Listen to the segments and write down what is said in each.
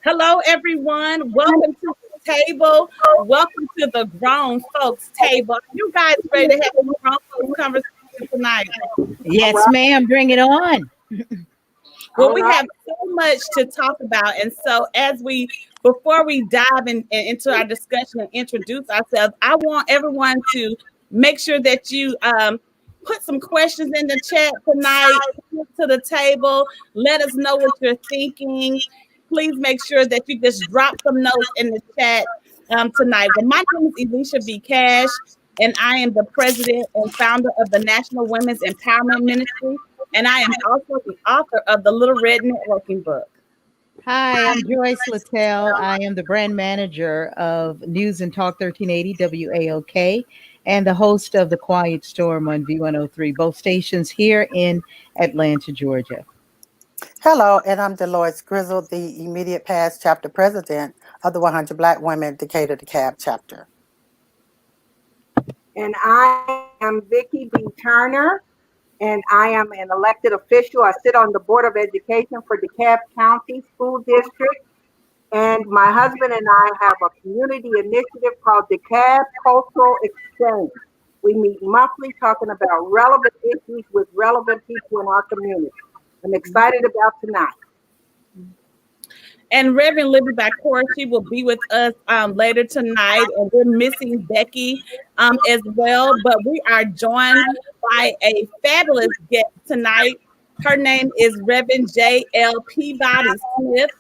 Hello, everyone. Welcome to the table. Welcome to the grown folks table. Are you guys ready to have a grown folks conversation tonight? Yes, ma'am. Bring it on. Well, we have so much to talk about, and so before we dive into our discussion and introduce ourselves, I want everyone to make sure that you put some questions in the chat tonight. To the table. Let us know what you're thinking. Please make sure that you just drop some notes in the chat tonight. Well, my name is Elisha B. Cash, and I am the president and founder of the National Women's Empowerment Ministry, and I am also the author of the Little Red Networking book. Hi, I'm Joyce Littell. I am the brand manager of News and Talk 1380 WAOK and the host of The Quiet Storm on V103, both stations here in Atlanta, Georgia. Hello, and I'm Dolores Grizzle, the immediate past chapter president of the 100 Black Women Decatur DeKalb chapter. And I am Vicki B. Turner, and I am an elected official. I sit on the Board of Education for DeKalb County School District. And my husband and I have a community initiative called DeKalb Cultural Exchange. We meet monthly talking about relevant issues with relevant people in our community. I'm excited about tonight. And Reverend Libby Bakor, she will be with us later tonight. And we're missing Becky as well. But we are joined by a fabulous guest tonight. Her name is Reverend J.L. Peabody Smith.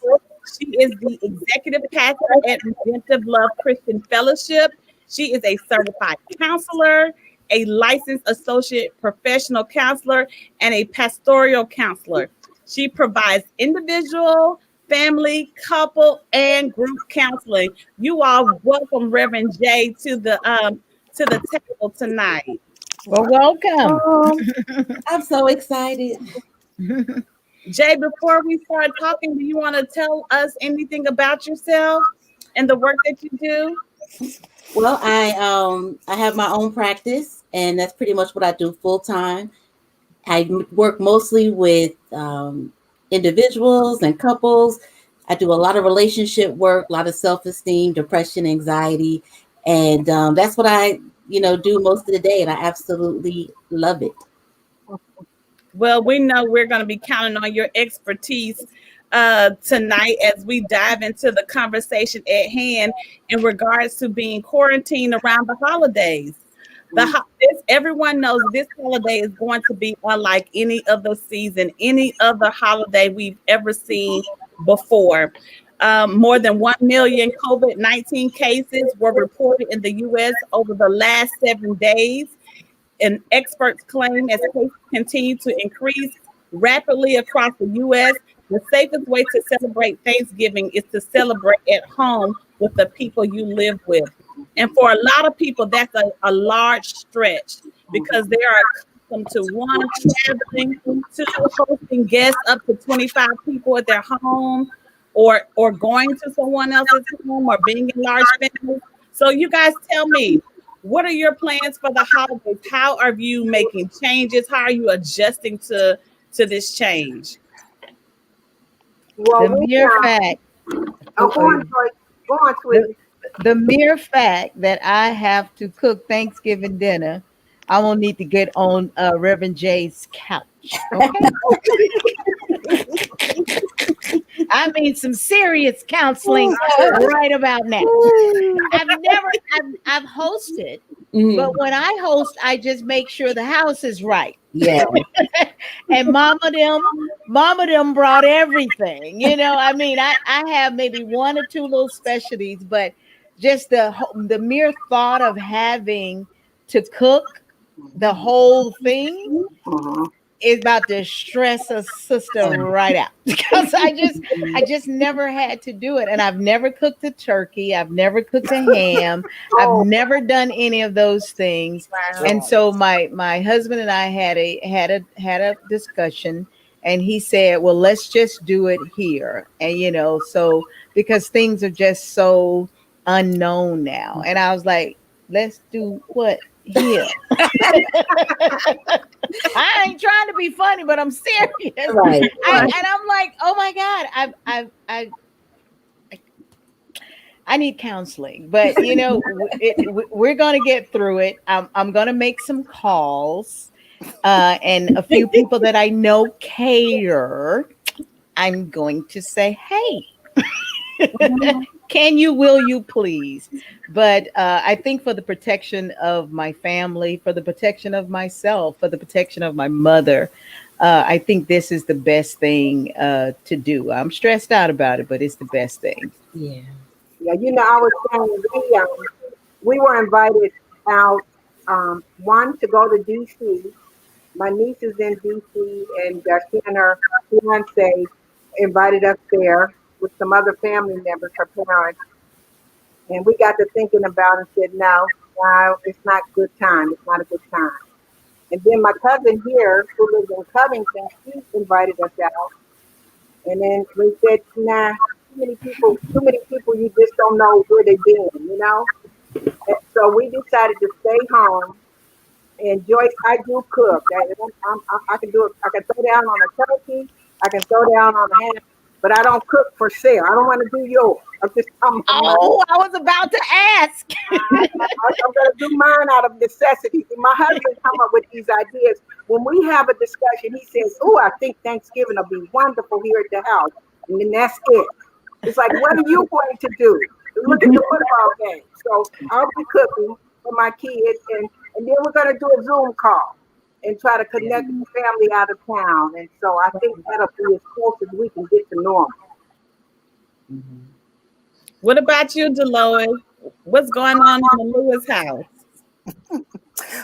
She is the executive pastor at Redemptive Love Christian Fellowship. She is a certified counselor, a licensed associate professional counselor, and a pastoral counselor. She provides individual, family, couple, and group counseling. You all welcome Reverend J to the table tonight. Well, welcome. I'm so excited. Jay, before we start talking, do you want to tell us anything about yourself and the work that you do? Well, I have my own practice, and that's pretty much what I do full time. I work mostly with individuals and couples. I do a lot of relationship work, a lot of self-esteem, depression, anxiety, and that's what I do most of the day, and I absolutely love it. Well, we know we're going to be counting on your expertise tonight as we dive into the conversation at hand in regards to being quarantined around the holidays. Everyone knows this holiday is going to be unlike any other season, any other holiday we've ever seen before. More than 1 million COVID-19 cases were reported in the U.S. over the last 7 days. And experts claim as cases continue to increase rapidly across the U.S., the safest way to celebrate Thanksgiving is to celebrate at home with the people you live with. And for a lot of people, that's a large stretch because they are accustomed to one, traveling, to hosting guests up to 25 people at their home, or going to someone else's home, or being in large families. So you guys tell me, what are your plans for the holidays? How are you making changes? How are you adjusting to this change? Well, The mere fact. Go on, Sweetie. The mere fact that I have to cook Thanksgiving dinner, I will need to get on Reverend J's couch. Okay? I mean, some serious counseling right about now. I've hosted, but when I host, I just make sure the house is right. Yeah. And Mama them brought everything. I mean, I have maybe one or two little specialties, but just the mere thought of having to cook the whole thing is about to stress a sister right out, because I just never had to do it. And I've never cooked a turkey. I've never cooked a ham. I've never done any of those things. Wow. And so my husband and I had a discussion, and he said, well, let's just do it here. And, so because things are just so unknown now. And I was like, let's do what here. I ain't trying to be funny, but I'm serious. Right. And I'm like, oh my God, I need counseling, but we're going to get through it. I'm going to make some calls, and a few people that I know care. I'm going to say, hey, will you please? But I think for the protection of my family, for the protection of myself, for the protection of my mother, I think this is the best thing to do. I'm stressed out about it, but it's the best thing. Yeah. Yeah, I was saying we were invited out, one to go to DC. My niece is in DC, and she and her fiance invited us there with some other family members, her parents. And we got to thinking about it and said, no, it's not a good time. It's not a good time. And then my cousin here, who lives in Covington, she invited us out. And then we said, nah, too many people, you just don't know where they've been, And so we decided to stay home. And Joyce, I do cook. I can do it. I can throw down on a turkey. I can throw down on a ham, but I don't cook for sale. I don't want to do yours. I'm just talking about Oh, I was about to ask. I'm going to do mine out of necessity. My husband come up with these ideas. When we have a discussion, he says, "Oh, I think Thanksgiving will be wonderful here at the house," and then that's it. It's like, what are you going to do? Look at the football game. So I'll be cooking for my kids, and then we're going to do a Zoom call and try to connect the family out of town. And so I think that'll be as close as we can get to normal. Mm-hmm. What about you, Delois? What's going on in the Lewis house?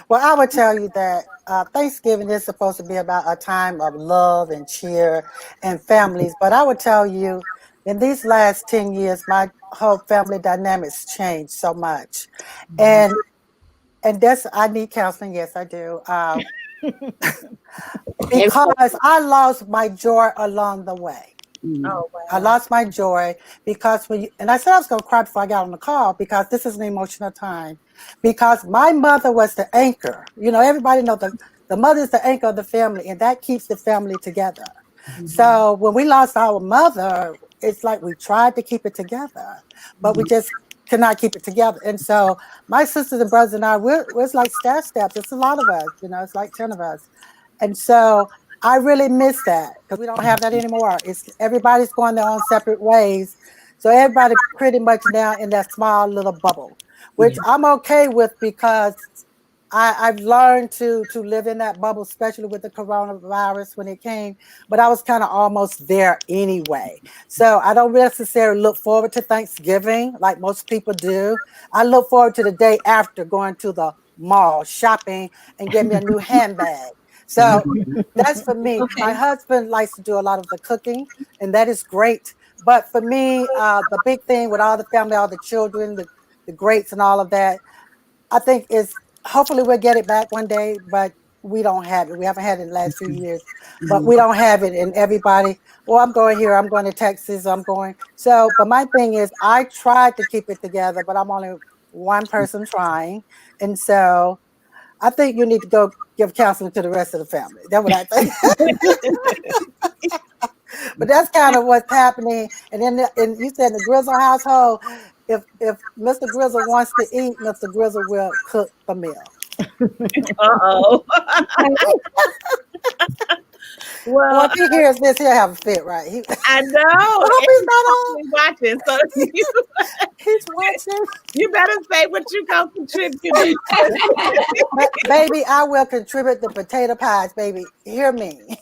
Well, I would tell you that Thanksgiving is supposed to be about a time of love and cheer and families. But I would tell you, in these last 10 years, my whole family dynamics changed so much. And that's, I need counseling. Yes, I do. Because I lost my joy along the way. Oh, wow. I lost my joy because and I said I was going to cry before I got on the call because this is an emotional time. Because my mother was the anchor. Everybody knows the mother is the anchor of the family, and that keeps the family together. Mm-hmm. So when we lost our mother, it's like we tried to keep it together, but we just cannot keep it together. And so my sisters and brothers and I, we're like steps. It's a lot of us, it's like 10 of us. And so I really miss that because we don't have that anymore. Everybody's going their own separate ways. So everybody pretty much now in that small little bubble, which I'm okay with because I've learned to live in that bubble, especially with the coronavirus when it came, but I was kind of almost there anyway. So I don't necessarily look forward to Thanksgiving like most people do. I look forward to the day after going to the mall, shopping, and getting me a new handbag. So that's for me. Okay. My husband likes to do a lot of the cooking, and that is great. But for me, the big thing with all the family, all the children, the greats and all of that, I think is hopefully we'll get it back one day, but we don't have it. We haven't had it in the last few years, but we don't have it. And everybody, well, I'm going here, I'm going to Texas, I'm going. So, but my thing is I tried to keep it together, but I'm only one person trying. And so I think you need to go give counseling to the rest of the family. That's what I think. But that's kind of what's happening. And then you said in the Grizzle household, if Mr. Grizzle wants to eat, Mr. Grizzle will cook the meal. Uh-oh. Well, if he hears this, he'll have a fit, right? I know. He's not on. Watching, so he's watching. You better say what you gonna contribute. Baby, I will contribute the potato pies, baby. Hear me.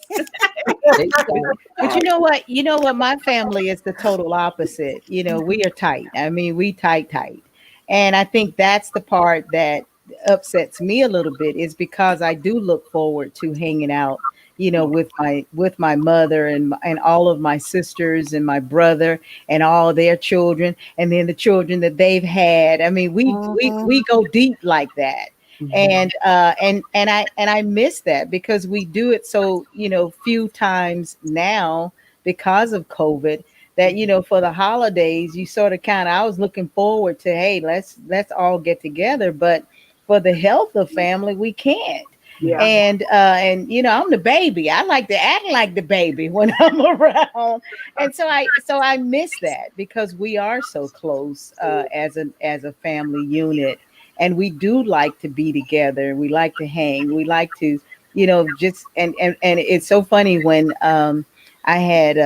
But you know what? My family is the total opposite. We are tight. I mean, we tight. And I think that's the part that upsets me a little bit is because I do look forward to hanging out, with my mother and all of my sisters and my brother and all their children, and then the children that they've had. I mean, we go deep like that. Mm-hmm. And I miss that because we do it so, few times now because of COVID that, for the holidays, you sort of I was looking forward to, hey, let's all get together. But for the health of family, we can't. Yeah. And you know, I'm the baby. I like to act like the baby when I'm around, and so I miss that because we are so close as a family unit, and we do like to be together. We like to hang. We like to, you know, just and it's so funny when I had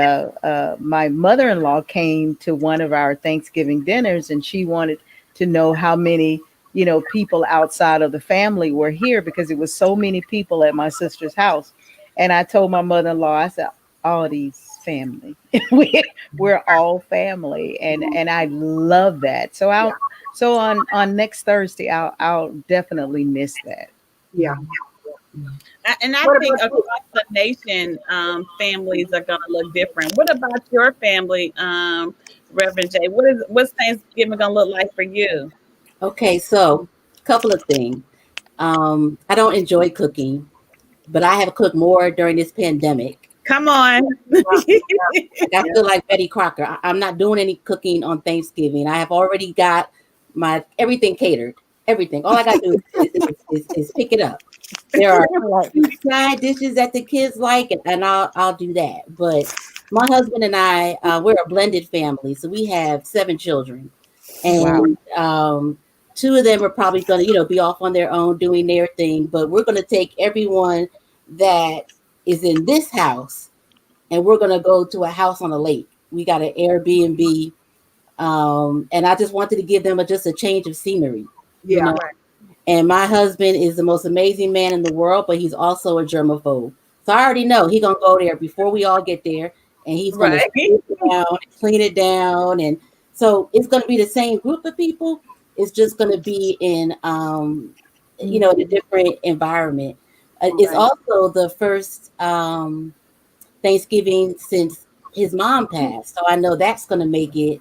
my mother-in-law came to one of our Thanksgiving dinners, and she wanted to know how many, you know, people outside of the family were here because it was so many people at my sister's house. And I told my mother-in-law, I said, all these family. We're all family, and I love that. So Yeah. on next Thursday, I'll definitely miss that. Yeah. And I What think about you? across the nation, families are going to look different. What about your family, Reverend J? What's Thanksgiving going to look like for you? Okay, so a couple of things. I don't enjoy cooking, but I have cooked more during this pandemic. Come on. Like, I feel like Betty Crocker. I'm not doing any cooking on Thanksgiving. I have already got my everything catered. Everything. All I got to do is pick it up. There are Right. side dishes that the kids like, and I'll do that. But my husband and I, we're a blended family, so we have 7 children, Wow. and 2 of them are probably going to, you know, be off on their own doing their thing. But we're going to take everyone that is in this house, and we're going to go to a house on a lake. We got an Airbnb, and I just wanted to give them just a change of scenery. You Yeah. know? And my husband is the most amazing man in the world, but he's also a germaphobe. So I already know he's gonna go there before we all get there, and he's gonna Right. strip it down, clean it down, and so it's gonna be the same group of people. It's just gonna be in, you know, in a different environment. It's Right. also the first Thanksgiving since his mom passed, so I know that's gonna make it,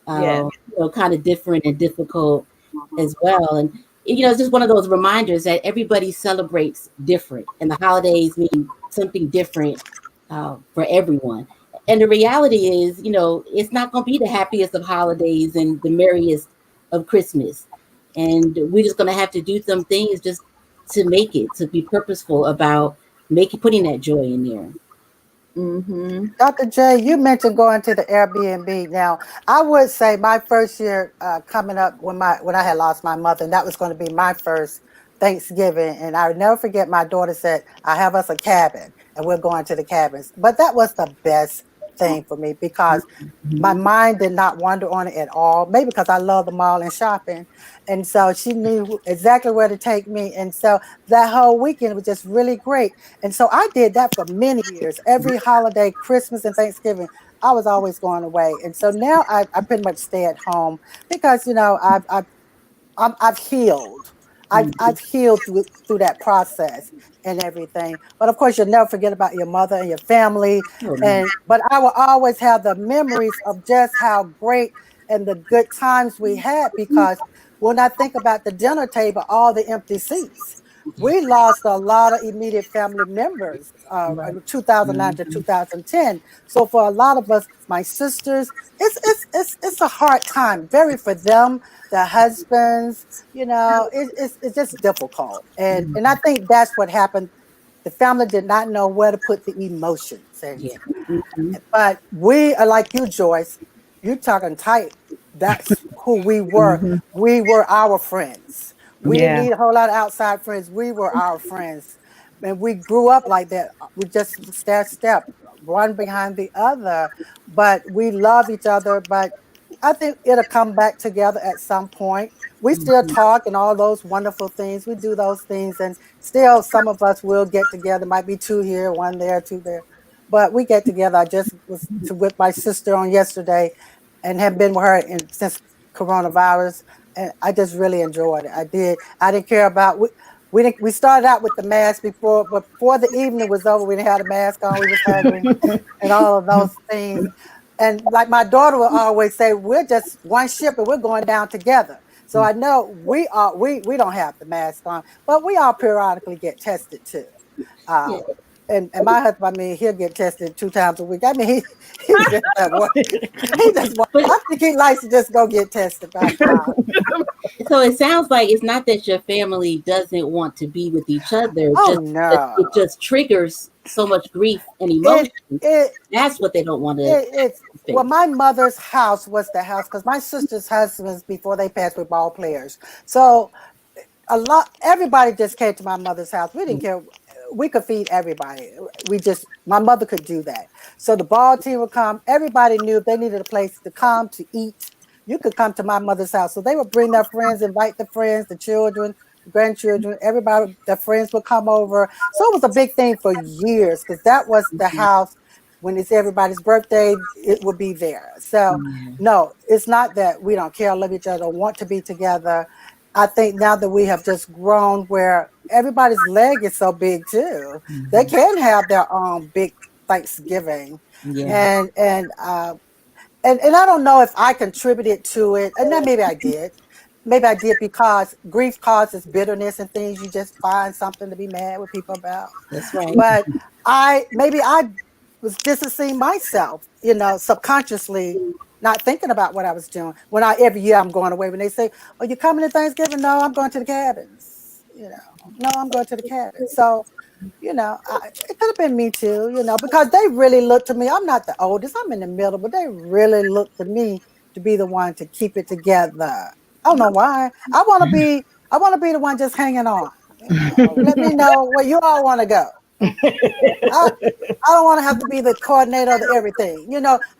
Yes. you know, kind of different and difficult as well. And you know, it's just one of those reminders that everybody celebrates different, and the holidays mean something different for everyone. And the reality is, you know, it's not going to be the happiest of holidays and the merriest of Christmas. And we're just going to have to do some things just to make it, to be purposeful about putting that joy in there. Mm-hmm. Dr. J, you mentioned going to the Airbnb. Now, I would say my first year coming up when I had lost my mother, and that was going to be my first Thanksgiving. And I would never forget my daughter said, I have us a cabin and we're going to the cabins. But that was the best thing for me because my mind did not wander on it at all. Maybe because I love the mall and shopping. And so she knew exactly where to take me. And so that whole weekend was just really great. And so I did that for many years. Every holiday, Christmas and Thanksgiving, I was always going away. And so now I pretty much stay at home because, you know, I've healed. I've healed through that process and everything. But of course, you'll never forget about your mother and your family. Oh, man. But I will always have the memories of just how great and the good times we had because when I think about the dinner table, all the empty seats, we lost a lot of immediate family members in 2009 to 2010. So for a lot of us, my sisters, it's a hard time, very for them, the husbands, you know, it's just difficult. And I think that's what happened. The family did not know where to put the emotions. Yeah. But we are like you, Joyce. You're talking tight. That's who we were. We were our friends. We didn't Yeah. need a whole lot of outside friends. We were our friends. And we grew up like that. We just step, one behind the other. But we love each other. But I think it'll come back together at some point. We still talk and all those wonderful things. We do those things. And still, some of us will get together. Might be 2 here, 1 there, 2 there. But we get together. I just was with my sister on yesterday and have been with her since coronavirus. And I just really enjoyed it. I did. I didn't care about, we started out with the mask before the evening was over, we didn't have the mask on, we was hugging and all of those things. And like my daughter will always say, we're just one ship and we're going down together. So I know we don't have the mask on, but we all periodically get tested too. And my husband, I mean, he'll get tested 2 times a week. I mean, he just doesn't want. I think he likes to just go get tested by time. So it sounds like it's not that your family doesn't want to be with each other, Oh just that it no. just triggers so much grief and It emotion. it That's what they don't want to it's well, face. my mother's house was the house because my sister's husbands before they passed were ball players. So everybody just came to my mother's house. We didn't care. We could feed everybody. My mother could do that. So the ball team would come. Everybody knew if they needed a place to come to eat, you could come to my mother's house. So they would bring their friends, invite the friends, the children, the grandchildren, everybody, their friends would come over. So it was a big thing for years because that was the house. When it's everybody's birthday, it would be there. So no, it's not that we don't care, love each other, want to be together. I think now that we have just grown where everybody's leg is so big too, they can have their own big Thanksgiving. Yeah. And I don't know if I contributed to it, and then maybe I did. Maybe I did because grief causes bitterness and things. You just find something to be mad with people about. That's right. But I was distancing myself, subconsciously, not thinking about what I was doing. Every year I'm going away. When they say, "Oh, you coming to Thanksgiving?" No, I'm going to the cabins. No, I'm going to the cabins. So, it could have been me too, because they really look to me. I'm not the oldest. I'm in the middle, but they really look to me to be the one to keep it together. I don't know why. I want to be the one just hanging on. Let me know where you all want to go. I don't want to have to be the coordinator of everything,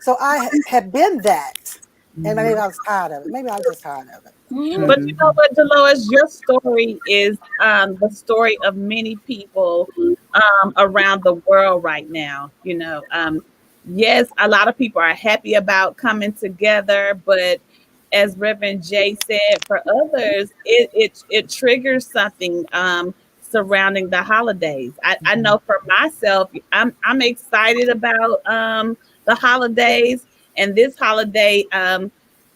So I have been that, and maybe I was tired of it. Maybe I was just tired of it. But you know what, Dolores, your story is the story of many people around the world right now. Yes, a lot of people are happy about coming together, but as Reverend Jay said, for others, it triggers something surrounding the holidays. I know for myself, I'm excited about the holidays, and this holiday,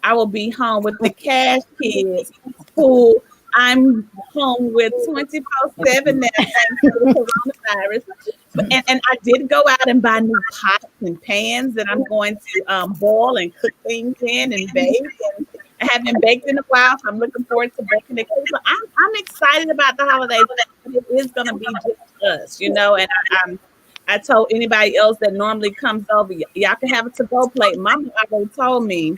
I will be home with the Cash Kids, who I'm home with 24/7 now thanks to the coronavirus. And I did go out and buy new pots and pans that I'm going to boil and cook things in and bake. And I haven't baked in a while, so I'm looking forward to baking it. So I'm excited about the holidays, but it is going to be just us, And I told anybody else that normally comes over, y'all can have a to-go plate. Mama already told me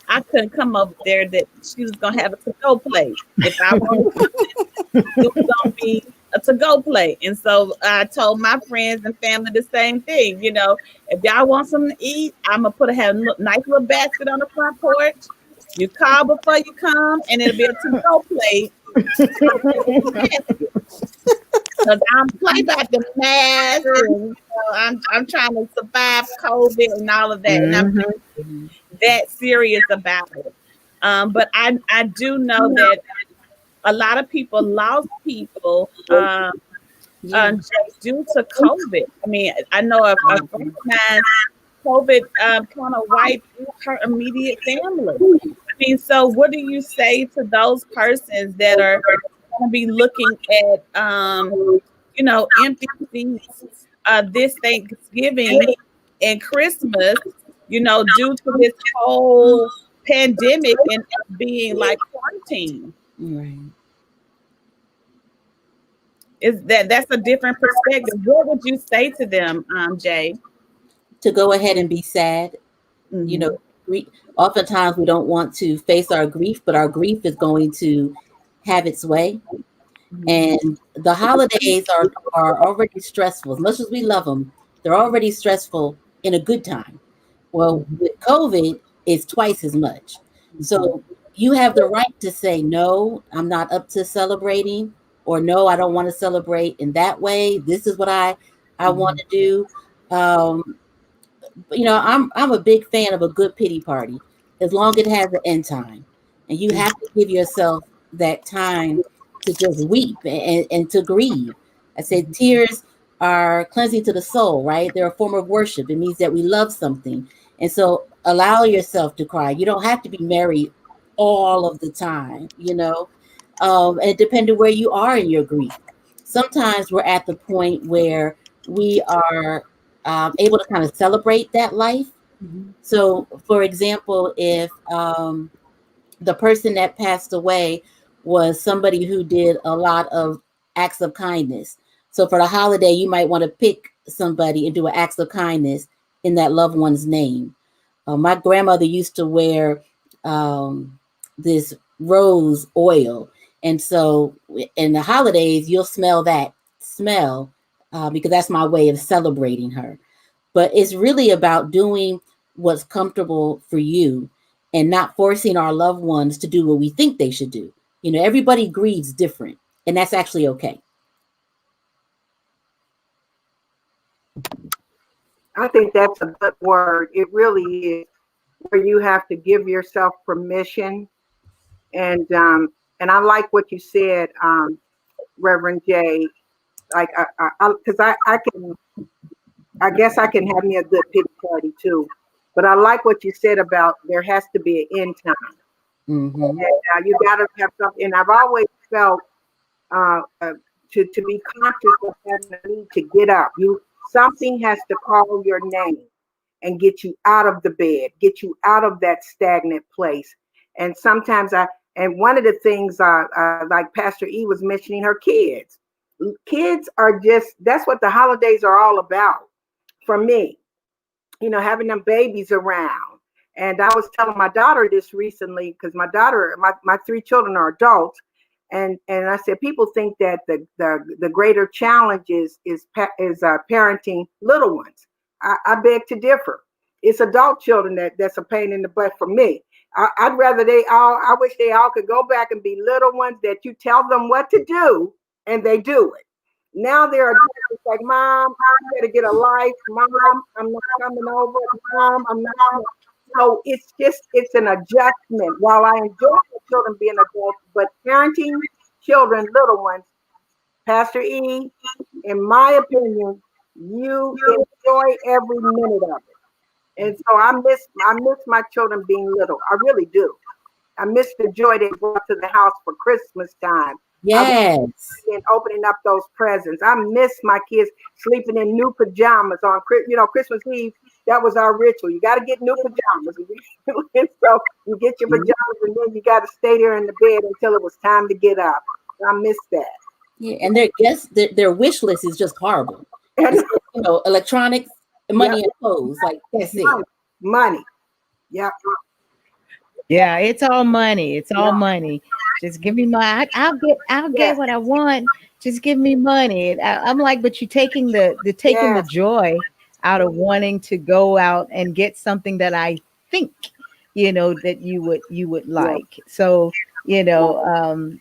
I couldn't come up there that she was gonna have a to-go plate. If I wanted something, it was gonna be a to-go plate. And so I told my friends and family the same thing. If y'all want something to eat, I'm gonna have a nice little basket on the front porch. You call before you come, and it'll be a to-go plate. Because I'm playing about the mask, and I'm trying to survive COVID and all of that, and I'm that serious about it. But I do know that a lot of people lost people due to COVID. I mean, I know a friend of mine, COVID kind of wiped her immediate family. I mean, so what do you say to those persons that are going to be looking at, empty seats this Thanksgiving and Christmas, due to this whole pandemic and being like quarantine? Right. That's a different perspective. What would you say to them, Jay? To go ahead and be sad. Oftentimes we don't want to face our grief, but our grief is going to have its way. And the holidays are already stressful. As much as we love them, they're already stressful in a good time. Well, with COVID, it's twice as much. So you have the right to say, no, I'm not up to celebrating, or no, I don't want to celebrate in that way. This is what I want to do. I'm a big fan of a good pity party, as long as it has an end time. And you have to give yourself that time to just weep and to grieve. I said tears are cleansing to the soul, right? They're a form of worship. It means that we love something. And so allow yourself to cry. You don't have to be merry all of the time, and depending where you are in your grief. Sometimes we're at the point where we are able to kind of celebrate that life. So, for example, if the person that passed away was somebody who did a lot of acts of kindness. So for the holiday, you might want to pick somebody and do an acts of kindness in that loved one's name. My grandmother used to wear this rose oil. And so in the holidays, you'll smell that smell because that's my way of celebrating her. But it's really about doing what's comfortable for you and not forcing our loved ones to do what we think they should do. You know, everybody grieves different, and that's actually okay. I think that's a good word. It really is, where you have to give yourself permission. And I like what you said, Reverend Jay. Like, because I guess I can have me a good pity party too. But I like what you said about there has to be an end time. Mm-hmm. And you got to have something. And I've always felt to be conscious of having the need to get up. Something has to call your name and get you out of the bed, get you out of that stagnant place. And sometimes and one of the things like Pastor E was mentioning, her kids. Kids are that's what the holidays are all about for me. You know, having them babies around. And I was telling my daughter this recently, because my daughter, my 3 children are adults. And I said, people think that the greater challenge is parenting little ones. I beg to differ. It's adult children that's a pain in the butt for me. I'd rather I wish they all could go back and be little ones that you tell them what to do and they do it. Now they're adults, like, Mom, I gotta get a life. Mom, I'm not coming over. Mom, I'm not. So it's an adjustment. While I enjoy the children being adults, but parenting children, little ones, Pastor E, in my opinion, you enjoy every minute of it. And so I miss my children being little. I really do. I miss the joy they brought to the house for Christmas time. Yes. And opening up those presents. I miss my kids sleeping in new pajamas on Christmas Eve. That was our ritual. You got to get new pajamas. And so you get your pajamas and then you got to stay there in the bed until it was time to get up. I miss that. Yeah, and their wish list is just horrible. It's, electronics, money, and clothes. Like, that's it. Money. Yeah. Yeah, it's all money. It's all money. Just give me my. I'll get what I want. Just give me money. I'm like, but you're taking the joy out of wanting to go out and get something that I think, that you would like. So, I'm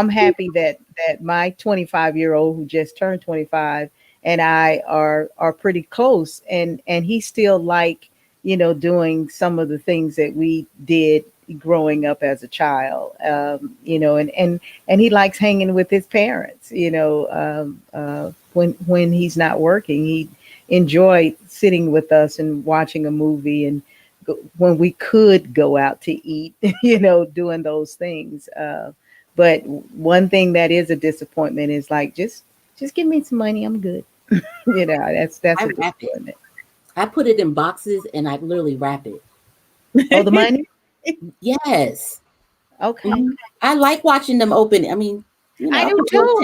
happy that my 25-year-old who just turned 25 and I are pretty close, and he still doing some of the things that we did growing up as a child, and he likes hanging with his parents, when he's not working. He enjoyed sitting with us and watching a movie, and when we could go out to eat, doing those things. But one thing that is a disappointment is like, just give me some money. I'm good. That's a disappointment. I put it in boxes and I literally wrap it. Oh, the money? Yes. Okay. Mm-hmm. I like watching them open. I mean, I do too.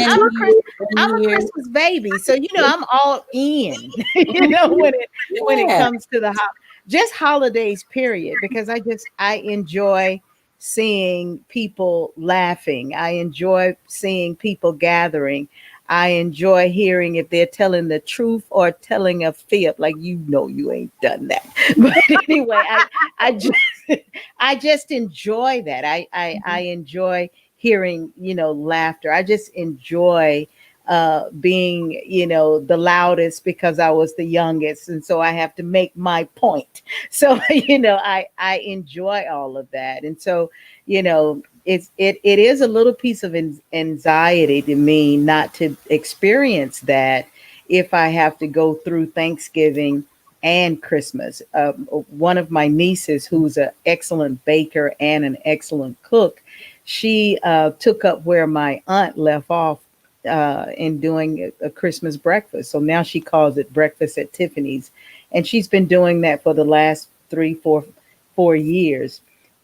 I'm a Christmas baby, so I'm all in. When it comes to the just holidays, period. Because I enjoy seeing people laughing. I enjoy seeing people gathering. I enjoy hearing if they're telling the truth or telling a fib, like, you ain't done that. But anyway, I just enjoy that. I enjoy hearing, laughter. I just enjoy being, the loudest because I was the youngest. And so I have to make my point. So, I enjoy all of that. And so, it is a little piece of anxiety to me not to experience that if I have to go through Thanksgiving and Christmas. One of my nieces, who's an excellent baker and an excellent cook, she took up where my aunt left off in doing a Christmas breakfast. So now she calls it Breakfast at Tiffany's. And she's been doing that for the last 4 years.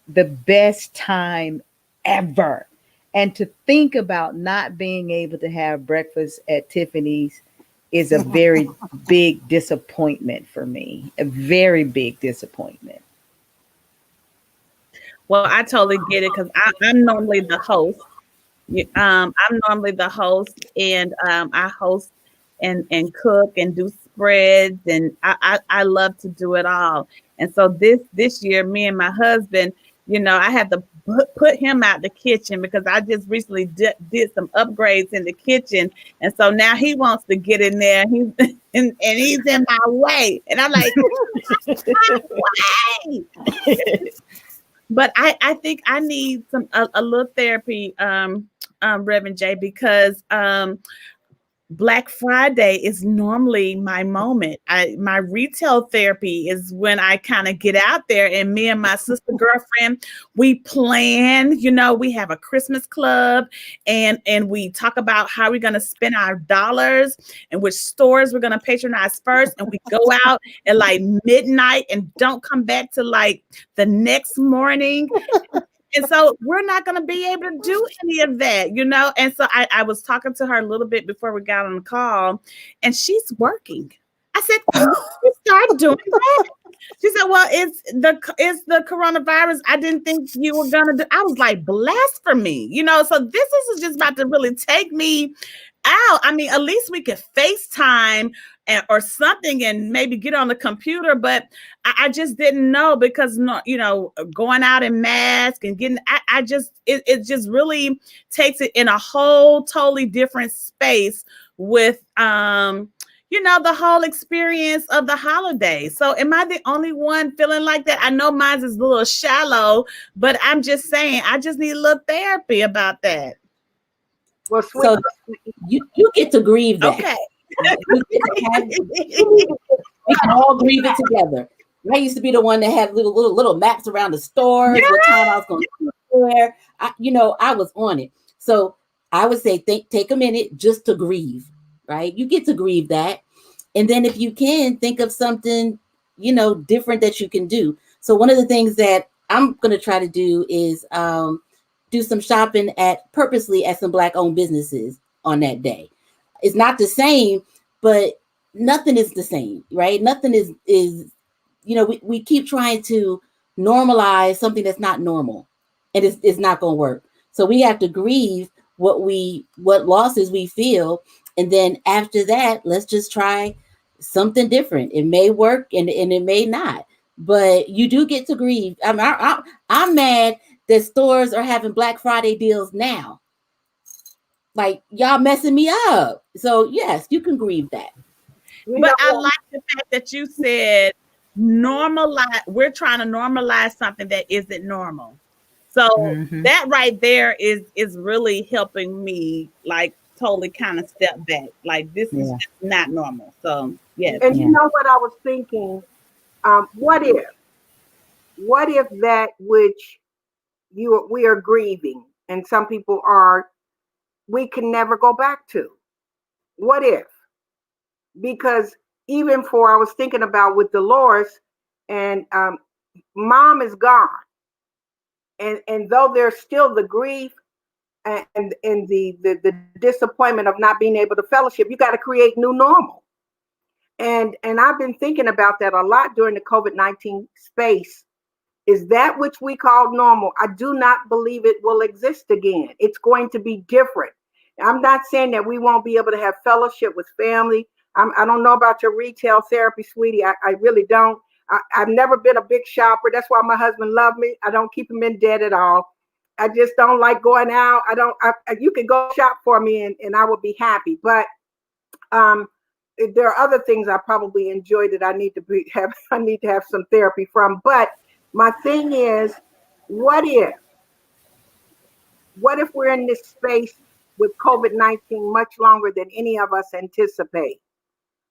the best time ever. And to think about not being able to have breakfast at Tiffany's is a very big disappointment for me. A very big disappointment. Well, I totally get it because I'm normally the host. I'm normally the host, and I host and cook and do spreads, and I love to do it all. And so this year, me and my husband, I had to put him out the kitchen because I just recently did some upgrades in the kitchen, and so now he wants to get in there. He's and he's in my way, and I'm like, my way. But I think I need a little therapy, Reverend J, because Black Friday is normally my moment. My retail therapy is when I kind of get out there, and me and my sister girlfriend, we plan, we have a Christmas club, and we talk about how we're going to spend our dollars and which stores we're going to patronize first. And we go out at like midnight and don't come back to like the next morning. And so we're not going to be able to do any of that, And so I was talking to her a little bit before we got on the call, and she's working. I said, you start doing that. She said, well, it's the coronavirus. I didn't think you were going to do. I was like, blasphemy, So this is just about to really take me out. I mean, at least we could FaceTime or something and maybe get on the computer, but I just didn't know because going out in mask and getting it just really takes it in a whole totally different space with the whole experience of the holiday. So am I the only one feeling like that? I know mine is a little shallow, but I'm just saying I just need a little therapy about that. Well, so you get to grieve that. Okay. We can all grieve it together. I used to be the one that had little maps around the stores, what time I was going to where. I was on it. So I would say take a minute just to grieve, right? You get to grieve that. And then if you can, think of something, different that you can do. So one of the things that I'm going to try to do is do some shopping purposely at some Black-owned businesses on that day. It's not the same, but nothing is the same, right? Nothing is we keep trying to normalize something that's not normal, and it's not going to work. So we have to grieve what losses we feel, and then after that, let's just try something different. It may work, and it may not, but you do get to grieve. I'm mad that stores are having Black Friday deals now. Like, y'all messing me up. So yes, you can grieve that. But I like the fact that you said normalize. We're trying to normalize something that isn't normal. So that right there is really helping me, like, totally kind of step back. Like, this is just not normal. So yes. And you know what I was thinking? What if that which we are grieving, and some people are, we can never go back to? What if? Because even I was thinking about with Dolores, and mom is gone, and though there's still the grief and the disappointment of not being able to fellowship, you got to create new normal. And I've been thinking about that a lot during the COVID-19 space. Is that which we call normal? I do not believe it will exist again. It's going to be different. I'm not saying that we won't be able to have fellowship with family. I don't know about your retail therapy, sweetie. I really don't. I've never been a big shopper. That's why my husband loved me. I don't keep him in debt at all. I just don't like going out. You can go shop for me and I will be happy. But there are other things I probably enjoy that I need to have some therapy from. But my thing is, what if we're in this space with COVID-19 much longer than any of us anticipate?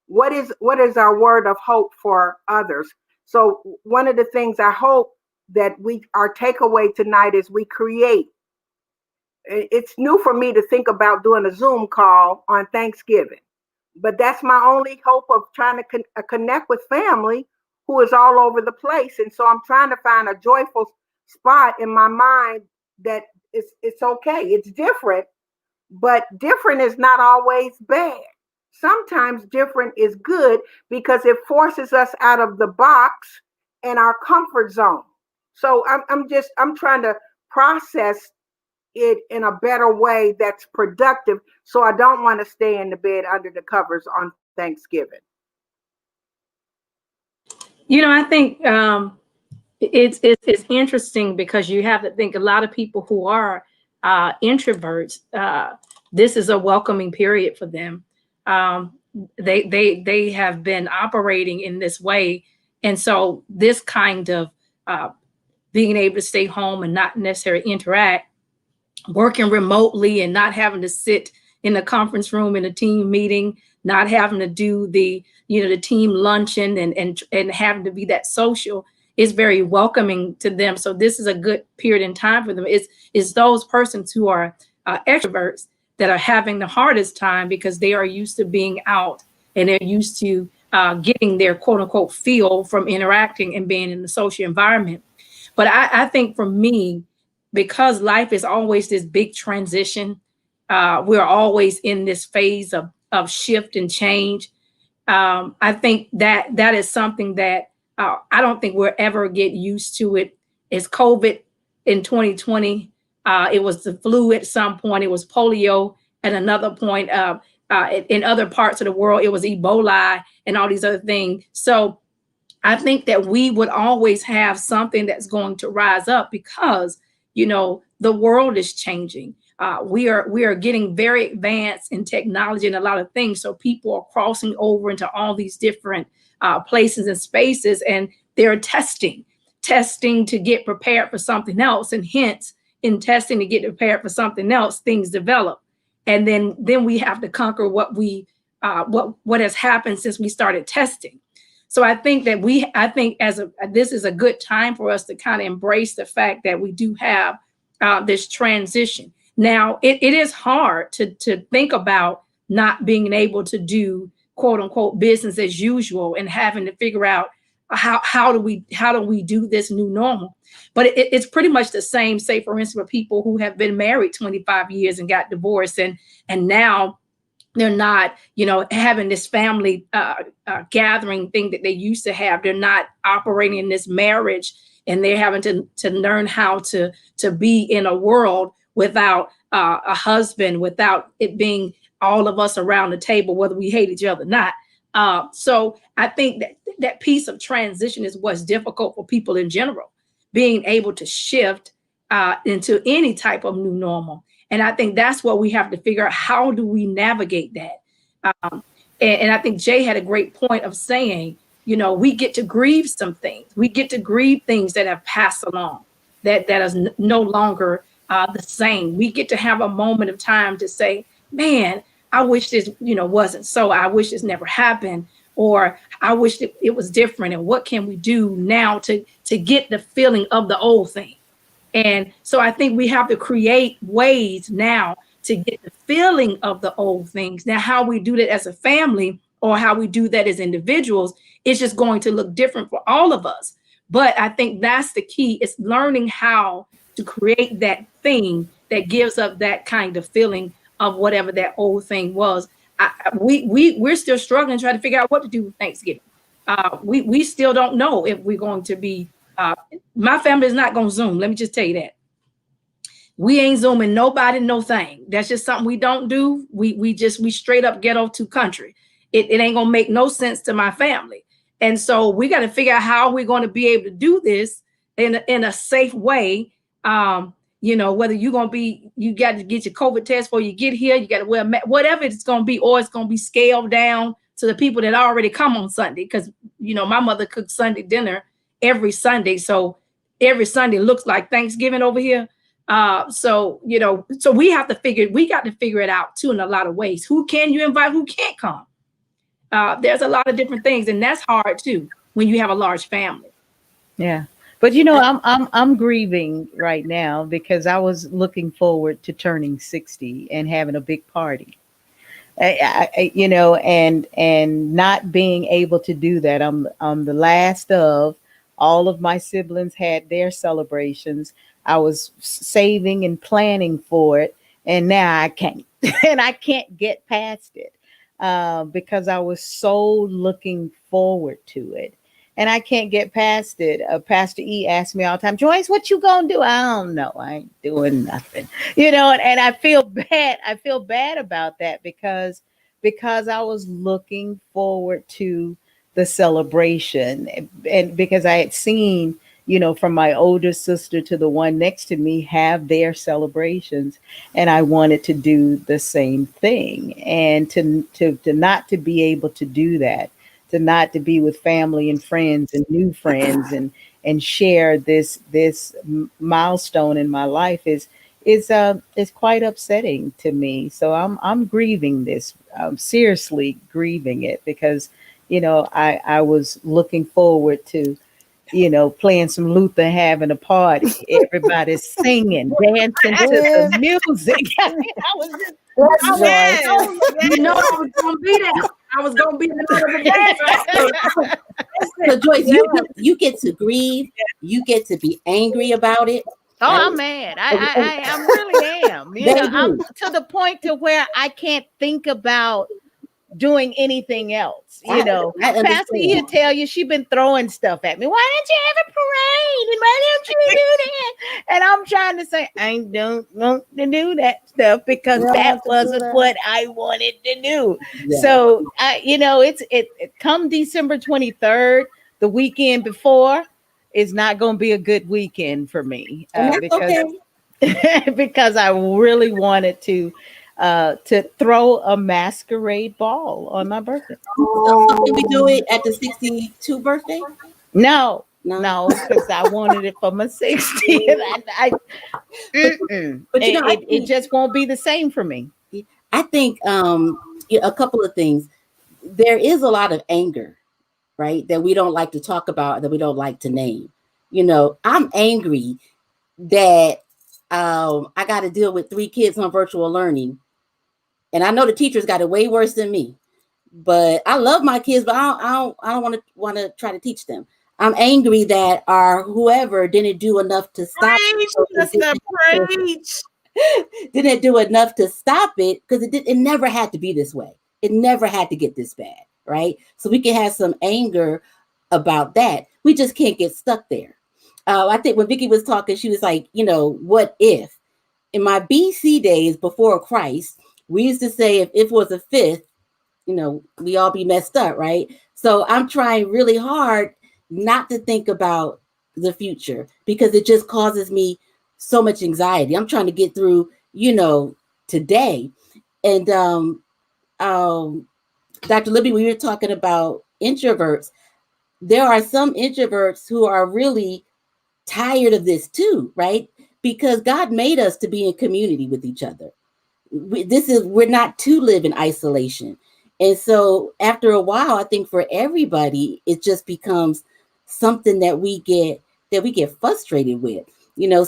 What is our word of hope for others? So one of the things I hope that our takeaway tonight is we create. It's new for me to think about doing a Zoom call on Thanksgiving, but that's my only hope of trying to connect with family who is all over the place. And so I'm trying to find a joyful spot in my mind that it's okay. It's different, but different is not always bad. Sometimes different is good because it forces us out of the box and our comfort zone. So I'm trying to process it in a better way that's productive. So I don't want to stay in the bed under the covers on Thanksgiving. I think it's interesting because you have to think a lot of people who are introverts. This is a welcoming period for them. They have been operating in this way, and so this kind of being able to stay home and not necessarily interact, working remotely and not having to sit in a conference room in a team meeting, not having to do the team luncheon and having to be that social is very welcoming to them. So this is a good period in time for them. It's those persons who are extroverts that are having the hardest time because they are used to being out and they're used to getting their quote unquote feel from interacting and being in the social environment. But I think for me, because life is always this big transition, we're always in this phase of shift and change. I think that is something that I don't think we'll ever get used to it. It's COVID in 2020. It was the flu at some point. It was polio at another point. In other parts of the world, it was Ebola and all these other things. So I think that we would always have something that's going to rise up because, the world is changing. We are getting very advanced in technology and a lot of things. So people are crossing over into all these different places and spaces, and they're testing to get prepared for something else. And hence, in testing to get prepared for something else, things develop. And then we have to conquer what has happened since we started testing. So I think that this is a good time for us to kind of embrace the fact that we do have this transition. Now, it is hard to think about not being able to do quote unquote business as usual and having to figure out how do we do this new normal. But it's pretty much the same, say, for instance, for people who have been married 25 years and got divorced and now they're not, having this family gathering thing that they used to have. They're not operating in this marriage, and they're having to learn how to be in a world without a husband, without it being all of us around the table, whether we hate each other or not. So I think that piece of transition is what's difficult for people in general, being able to shift into any type of new normal. And I think that's what we have to figure out. How do we navigate that? And I think Jay had a great point of saying, we get to grieve some things. We get to grieve things that have passed along, that is no longer the same. We get to have a moment of time to say, man, I wish this, wasn't so. I wish this never happened, or I wish it was different. And what can we do now to get the feeling of the old thing? And so I think we have to create ways now to get the feeling of the old things. Now, how we do that as a family or how we do that as individuals, it's just going to look different for all of us. But I think that's the key. It's learning how to create that thing that gives up that kind of feeling of whatever that old thing was. We're still struggling trying to figure out what to do with Thanksgiving. We still don't know if we're going to be, my family is not going to Zoom. Let me just tell you that. We ain't Zooming nobody, no thing. That's just something we don't do. We straight up ghetto to country. It ain't going to make no sense to my family. And so we got to figure out how we're going to be able to do this in a safe way. Whether you got to get your COVID test before you get here, you got to wear whatever it's going to be, or it's going to be scaled down to the people that already come on Sunday. Because, my mother cooks Sunday dinner every Sunday. So every Sunday looks like Thanksgiving over here. So we got to figure it out too in a lot of ways. Who can you invite? Who can't come? There's a lot of different things, and that's hard too when you have a large family. Yeah. But I'm grieving right now because I was looking forward to turning 60 and having a big party. And not being able to do that. I'm the last of All of my siblings had their celebrations. I was saving and planning for it, and now I can't, and I can't get past it because I was so looking forward to it. And I can't get past it. Pastor E asks me all the time, Joyce, what you gonna do? I don't know. I ain't doing nothing. And I feel bad. I feel bad about that because I was looking forward to the celebration, and because I had seen, from my older sister to the one next to me have their celebrations, and I wanted to do the same thing, and to not to be able to do that, to not to be with family and friends and new friends and share this milestone in my life is quite upsetting to me. So I'm grieving this. I'm seriously grieving it because I was looking forward to playing some Luther, having a party, everybody's singing, dancing to the music. I was just, Yes, Joyce. You know, I was gonna be there. I was gonna be there for the So Joyce, you get to grieve, you get to be angry about it. Oh, I'm mad. I really am. I'm to the point to where I can't think about doing anything else. I Pastor he'll tell you she been throwing stuff at me. Why don't you have a parade? And why don't you do that? And I'm trying to say I don't want to do that stuff because that wasn't what I wanted to do. Yeah. So it come December 23rd, the weekend before, is not going to be a good weekend for me because I really wanted to throw a masquerade ball on my birthday. So can we do it at the 62 birthday? No, because I wanted it for my 60th. But it just won't be the same for me. I think a couple of things. There is a lot of anger, right, that we don't like to talk about, that we don't like to name. I'm angry that I got to deal with 3 kids on virtual learning. And I know the teachers got it way worse than me, but I love my kids, but I don't want to try to teach them. I'm angry that our whoever didn't do enough to stop Preach. didn't do enough to stop it, because it never had to be this way. It never had to get this bad, right? So we can have some anger about that. We just can't get stuck there. I think when Vicki was talking, she was like, what if? In my BC days before Christ, we used to say if it was a fifth, we all be messed up, right? So I'm trying really hard not to think about the future because it just causes me so much anxiety. I'm trying to get through, today. And Dr. Libby, we were talking about introverts. There are some introverts who are really tired of this too, right? Because God made us to be in community with each other. We're not to live in isolation. And so after a while, I think for everybody, it just becomes something that we get frustrated with,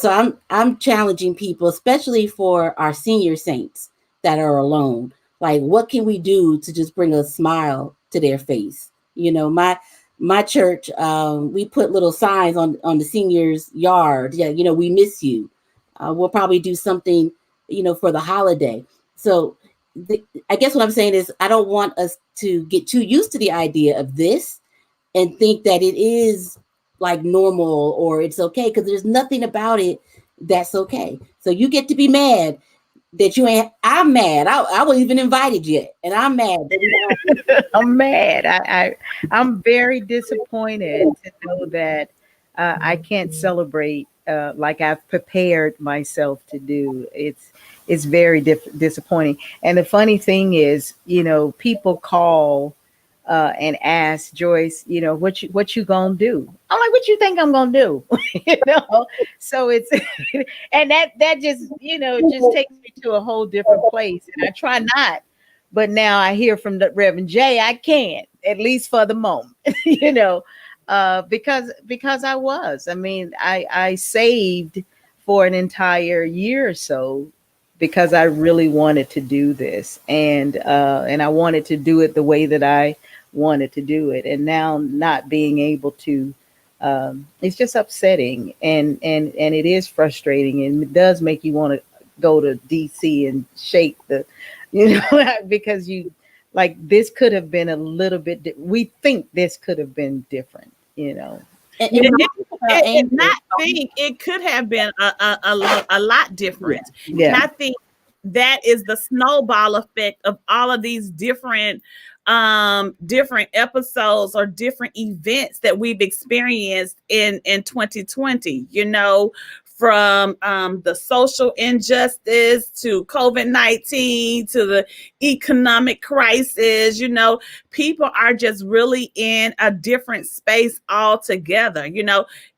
so I'm challenging people, especially for our senior saints that are alone. Like, what can we do to just bring a smile to their face? My church, we put little signs on the seniors' yard. Yeah, we miss you. We'll probably do something, for the holiday. So I guess what I'm saying is I don't want us to get too used to the idea of this and think that it is like normal or it's okay, because there's nothing about it that's okay. So you get to be mad that you ain't. I'm mad. I wasn't even invited yet, and I'm mad that I'm mad. I'm very disappointed to know that I can't celebrate like I've prepared myself to do. It's very disappointing. And the funny thing is, people call and ask Joyce, what you gonna do? I'm like, what you think I'm gonna do? So it's and that just just takes me to a whole different place. And I try not, but now I hear from the Reverend Jay, I can't, at least for the moment, because I saved for an entire year or so because I really wanted to do this, and I wanted to do it the way that I wanted to do it. And now not being able to It's just upsetting, and it is frustrating, and it does make you want to go to DC and shake the, because you like, this could have been a little bit. We think this could have been different, And it could have been a lot different. Yeah. And I think that is the snowball effect of all of these different episodes or different events that we've experienced in 2020, from the social injustice to COVID-19 to the economic crisis. People are just really in a different space altogether.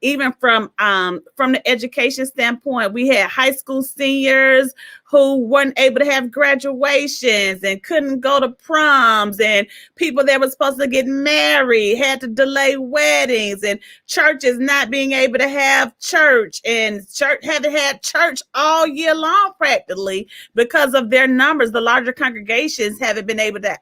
Even from the education standpoint, we had high school seniors who weren't able to have graduations and couldn't go to proms, and people that were supposed to get married had to delay weddings, and churches not being able to have church, and church haven't had church all year long practically because of their numbers. The larger congregations haven't been able to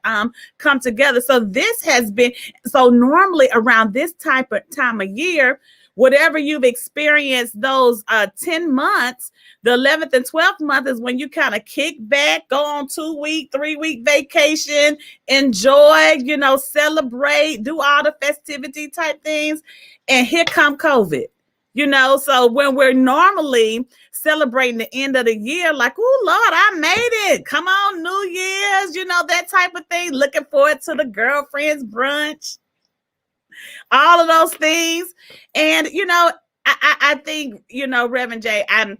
come together. So this has been, so normally around this time of year, whatever you've experienced those 10 months, the 11th and 12th month is when you kind of kick back, go on 2-week, 3-week vacation, enjoy, celebrate, do all the festivity type things. And here come COVID, so when we're normally celebrating the end of the year, like, oh Lord, I made it. Come on, New Year's, that type of thing. Looking forward to the girlfriend's brunch. All of those things. And, I think, Reverend J, I'm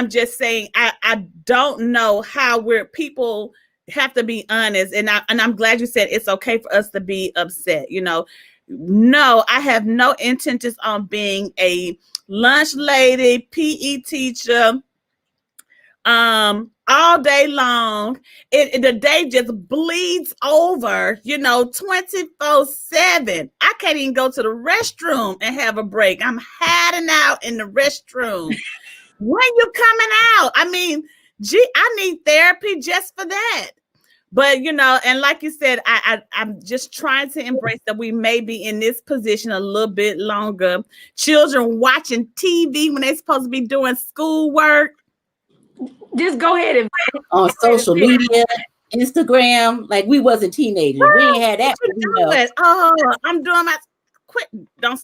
just saying, I don't know how people have to be honest. And I'm glad you said it's okay for us to be upset. No, I have no intentions on being a lunch lady, PE teacher, all day long. The day just bleeds over, 24/7. I can't even go to the restroom and have a break. I'm hiding out in the restroom. When you coming out? I mean, I need therapy just for that. But, and like you said, I'm just trying to embrace that we may be in this position a little bit longer. Children watching TV when they're supposed to be doing schoolwork. Just go ahead and on social media, Instagram, like we wasn't teenagers. We ain't had that. Oh, I'm doing my quit. Don't.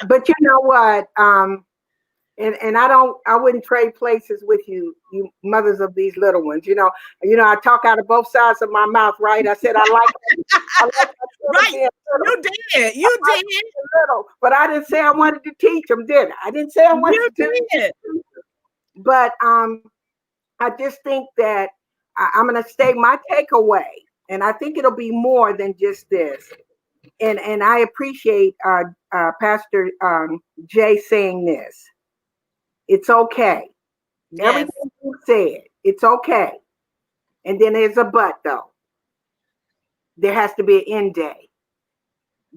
But you know what? And I wouldn't trade places with you mothers of these little ones. I talk out of both sides of my mouth, right? I said I like right. You did. Little, but I didn't say I wanted to teach them, did I? I didn't say I wanted to teach them. But I just think that I'm going to state my takeaway, and I think it'll be more than just this. And I appreciate Pastor Jay saying this. It's okay. Yes. Everything you said, it's okay. And then there's a but, though. There has to be an end day.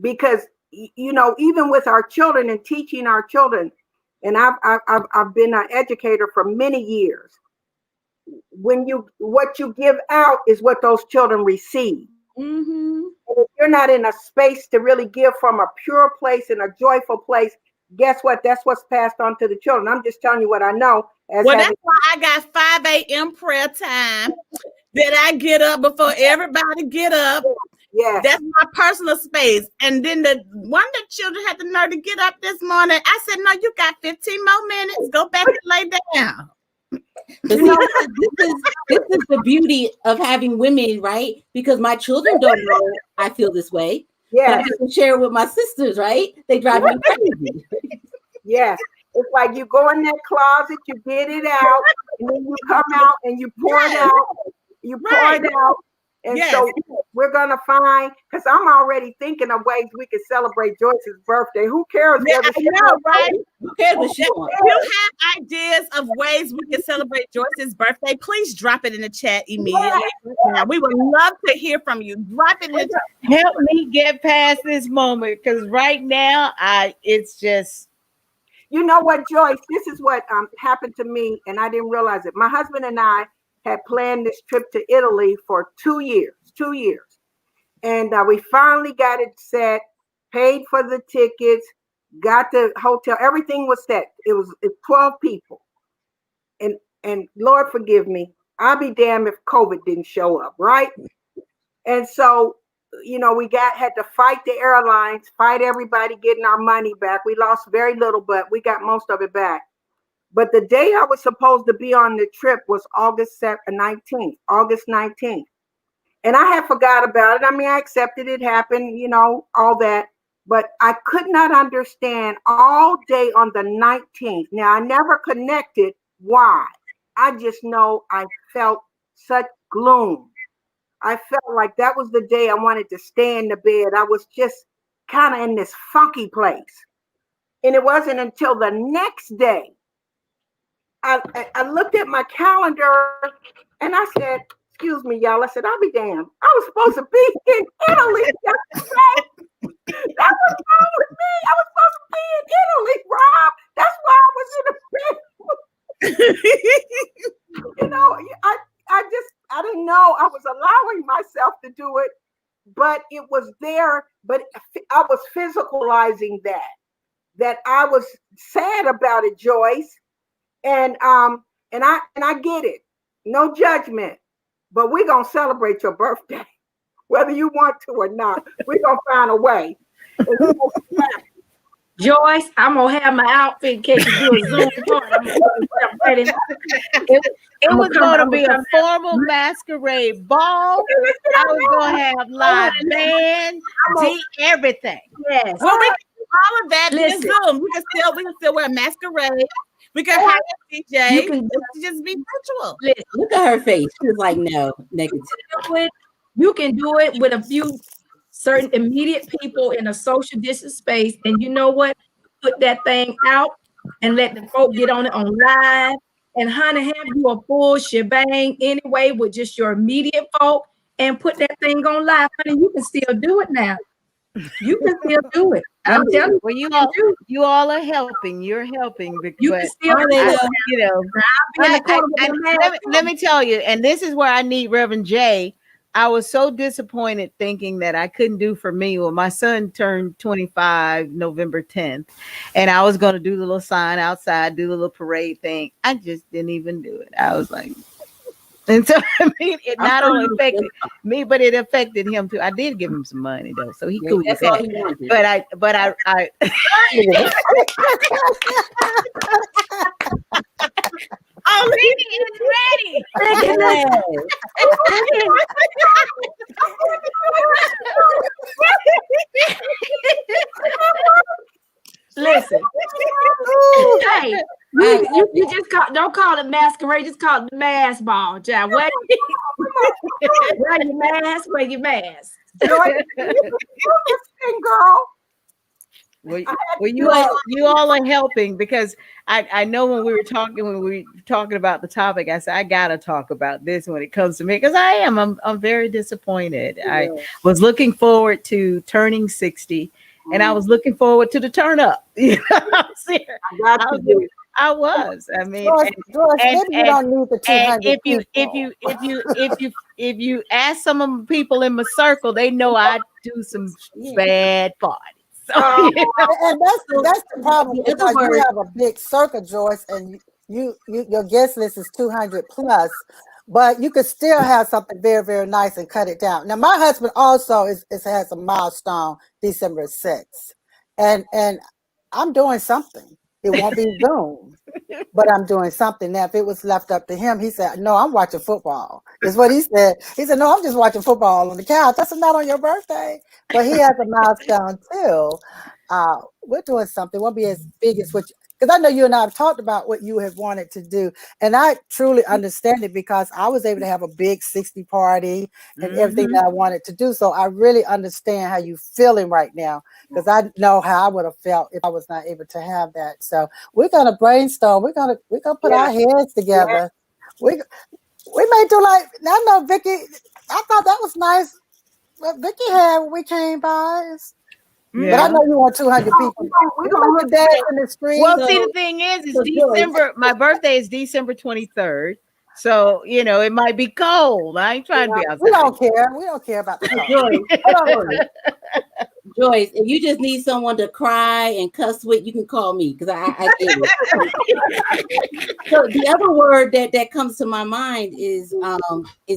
Because, even with our children and teaching our children, and I've been an educator for many years. What you give out is what those children receive. Mm-hmm. And if you're not in a space to really give from a pure place and a joyful place, guess what? That's what's passed on to the children. I'm just telling you what I know. That's why I got 5 a.m. prayer time that I get up before everybody get up. Yeah, that's my personal space. And then one of the children had the nerve to get up this morning. I said, no, you got 15 more minutes. Go back and lay down. But see, this is the beauty of having women, right? Because my children don't know I feel this way. Yeah, but I can share it with my sisters, right? They drive me crazy. Yes, it's like you go in that closet, you get it out, and then you come out and you pour it out. You pour it out. And so we're going to find, because I'm already thinking of ways we could celebrate Joyce's birthday. Who cares? Yeah, I know, right? Who cares what she wants? If you have ideas of ways we can celebrate Joyce's birthday, please drop it in the chat immediately. Yeah. We would love to hear from you. Drop it in the chat. Help me get past this moment, because right now, it's just. You know what, Joyce? This is what happened to me, and I didn't realize it. My husband and I had planned this trip to Italy for 2 years. And we finally got it set. paid for the tickets, got the hotel. Everything was set. It's 12 people. And Lord forgive me, I'll be damned if COVID didn't show up, right? And so, we had to fight the airlines, fight everybody getting our money back. We lost very little, but we got most of it back. But the day I was supposed to be on the trip was August 19th. And I had forgot about it. I mean, I accepted it happened, all that. But I could not understand all day on the 19th. Now, I never connected why. I just know I felt such gloom. I felt like that was the day I wanted to stay in the bed. I was just kind of in this funky place. And it wasn't until the next day I looked at my calendar and I said, excuse me, y'all. I said, I'll be damned. I was supposed to be in Italy yesterday. That was wrong with me. I was supposed to be in Italy, Rob. That's why I was in the bed. I didn't know I was allowing myself to do it, but it was there. But I was physicalizing that I was sad about it, Joyce. And I get it. No judgment, but we're going to celebrate your birthday, whether you want to or not. We're going to find a way. Joyce, I'm gonna have my outfit in case you do a Zoom party. It was going to be a formal masquerade ball. I was going to have live band, everything. Yes. Well, we can do all of that via Listen. Zoom. We can still wear a masquerade. We can have a DJ. You can just be virtual. listen. Look at her face. She was like, no, negative. You can do it with a few certain immediate people in a social distance space, and you know what? Put that thing out and let the folk get on it on live. And honey, have you a full shebang anyway with just your immediate folk and put that thing on live. Honey, you can still do it now. You can still do it. I'm telling you. Well, you all are helping. You're helping. You can still do it. Let me tell you, and this is where I need Reverend J. I was so disappointed thinking that I couldn't do for me. Well, my son turned 25 November 10th, and I was going to do the little sign outside, do the little parade thing. I just didn't even do it. I was like, and so I mean, it not only affected me, but it affected him too. I did give him some money though, so he cool with that. But I Oh, Vicky is ready. Listen. Hey, you just don't call it masquerade, just call it the mask ball, John. Wear your mask, wear your mask. Girl. Well, you all are helping, because I know when we were talking about the topic, I said I gotta talk about this when it comes to me, because I'm very disappointed. Yeah. I was looking forward to turning 60, and I was looking forward to the turn up. You know, I was. I mean, if you ask some of the people in my circle, they know I do some bad parties. So, and that's the problem, because you have a big circle, Joyce, and your guest list is 200 plus, but you could still have something very, very nice and cut it down. Now, my husband also has a milestone December 6th, and I'm doing something. It won't be Zoom, but I'm doing something. Now, if it was left up to him, he said, no, I'm watching football. Is what he said. He said, no, I'm just watching football on the couch. That's not on your birthday. But he has a milestone too. We're doing something. Won't be as big as what, because I know you and I have talked about what you have wanted to do. And I truly understand it, because I was able to have a big 60 party and everything that I wanted to do. So I really understand how you're feeling right now, because I know how I would have felt if I was not able to have that. So we're gonna brainstorm. We're gonna put our heads together. We may do like, I know Vicky, I thought that was nice what Vicky had when we came by. Yeah. But I know you want 200 people. We're going to dance in the street. Well, see, the thing is December. My birthday is December 23rd. So, it might be cold. I ain't trying to be outside. We don't care. We don't care about the cold. Joyce, if you just need someone to cry and cuss with, you can call me because I get it. So the other word that comes to my mind is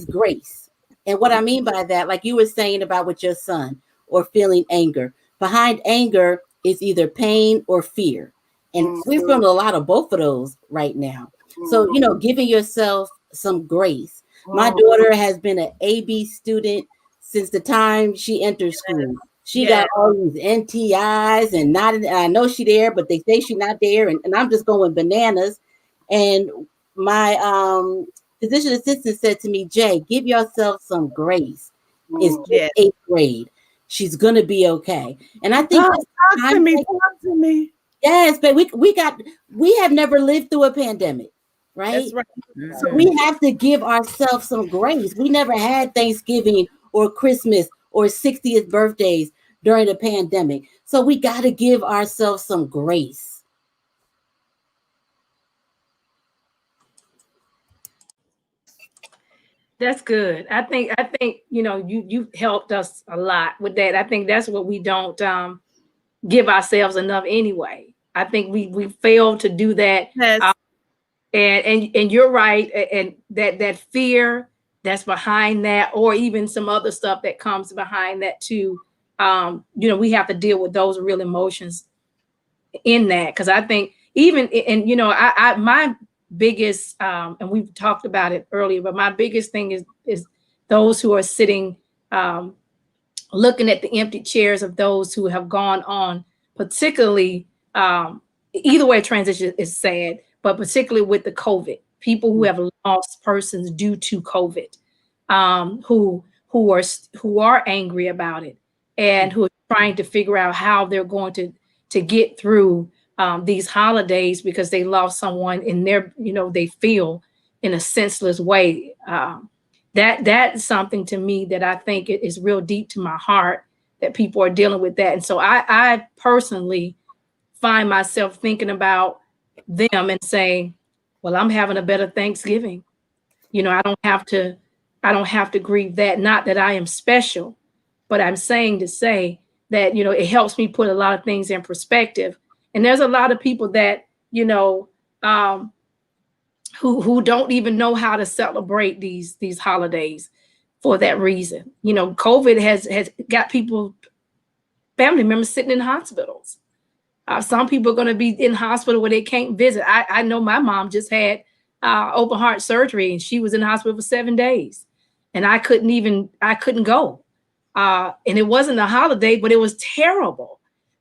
grace. And what I mean by that, like you were saying about with your son or feeling anger, behind anger is either pain or fear. And we're feeling a lot of both of those right now. So, giving yourself some grace. My daughter has been an AB student since the time she entered school. She got all these NTIs and I know she's there, but they say she's not there. And I'm just going bananas. And my physician assistant said to me, Jay, give yourself some grace. It's just 8th grade. She's going to be okay. And I think talk to me. Yes, but we have never lived through a pandemic, right? That's right. So we have to give ourselves some grace. We never had Thanksgiving or Christmas or 60th birthdays during the pandemic. So we got to give ourselves some grace. That's good. I think you've helped us a lot with that. I think that's what we don't give ourselves enough anyway. I think we fail to do that. Yes. And you're right. And that fear that's behind that, or even some other stuff that comes behind that too. We have to deal with those real emotions in that. Cause I think even, and my biggest, and we've talked about it earlier, but my biggest thing is those who are sitting, looking at the empty chairs of those who have gone on, particularly, either way, transition is sad, but particularly with the COVID, people who have lost persons due to COVID, who are angry about it and who are trying to figure out how they're going to get through these holidays because they lost someone in their, they feel in a senseless way. That's something to me that I think is real deep to my heart, that people are dealing with that. And so I personally find myself thinking about them and saying, well, I'm having a better Thanksgiving. I don't have to grieve that. Not that I am special, but I'm saying to say that, it helps me put a lot of things in perspective. And there's a lot of people that, who don't even know how to celebrate these holidays for that reason. COVID has got family members sitting in hospitals. Some people are going to be in hospital where they can't visit. I know my mom just had open heart surgery and she was in the hospital for 7 days, and I couldn't go. And it wasn't a holiday, but it was terrible.